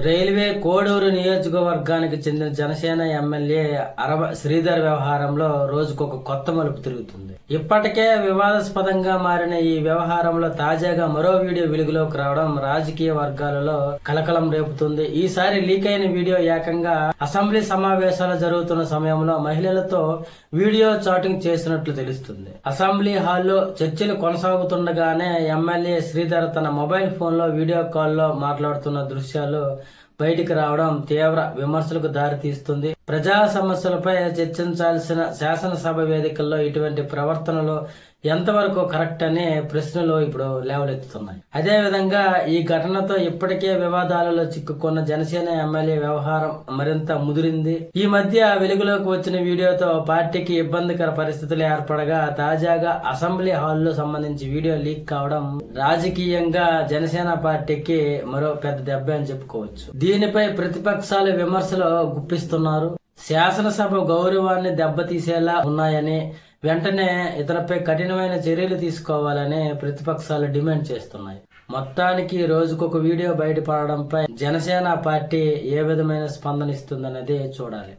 Railway Koduru నియోజకవర్గానికి చెందిన Janasena MLA Sridhar వ్యవహారంలో రోజుకొక కొత్త మలుపు తిరుగుతుంది. ఇప్పటికే వివాదాస్పదంగా మారిన ఈ వ్యవహారంలో తాజాగా మరో వీడియో వెలుగులోకి రావడం రాజకీయ వర్గాలలో కలకలం రేపుతుంది. ఈసారి లీక్ అయిన వీడియో ఏకంగా అసెంబ్లీ సమావేశాలు జరుగుతున్న సమయంలో మహిళలతో వీడియో చాటింగ్ చేసినట్లు తెలుస్తుంది. అసెంబ్లీ హాల్లో చర్చలు కొనసాగుతుండగానే ఎమ్మెల్యే శ్రీధర్ తన మొబైల్ ఫోన్ లో వీడియో కాల్లో మాట్లాడుతున్న దృశ్యాలు బయటికి రావడం తీవ్ర విమర్శలకు దారితీస్తుంది. ప్రజా సమస్యలపై చర్చించాల్సిన శాసనసభ వేదికల్లో ఇటువంటి ప్రవర్తనలు ఎంతవరకు కరెక్ట్ అనే ప్రశ్నలు ఇప్పుడు లేవలెత్తుతున్నాయి. అదేవిధంగా ఈ ఘటనతో ఇప్పటికే వివాదాలలో చిక్కుకున్న జనసేన ఎమ్మెల్యే వ్యవహారం మరింత ముదిరింది. ఈ మధ్య వెలుగులోకి వచ్చిన వీడియోతో పార్టీకి ఇబ్బందికర పరిస్థితులు ఏర్పడగా తాజాగా అసెంబ్లీ హాల్లో సంబంధించి వీడియో లీక్ కావడం రాజకీయంగా జనసేన పార్టీకి మరో పెద్ద దెబ్బ అని చెప్పుకోవచ్చు. దీనిపై ప్రతిపక్షాలు విమర్శలు గుప్పిస్తున్నారు. శాసనసభ గౌరవాన్ని దెబ్బతీసేలా ఉన్నాయని, వెంటనే ఇతరపై కఠినమైన చర్యలు తీసుకోవాలని ప్రతిపక్షాలు డిమాండ్ చేస్తున్నాయి. మొత్తానికి రోజుకొక వీడియో బయటపడడంపై జనసేన పార్టీ ఏ విధమైన స్పందన ఇస్తుందన్నది చూడాలి.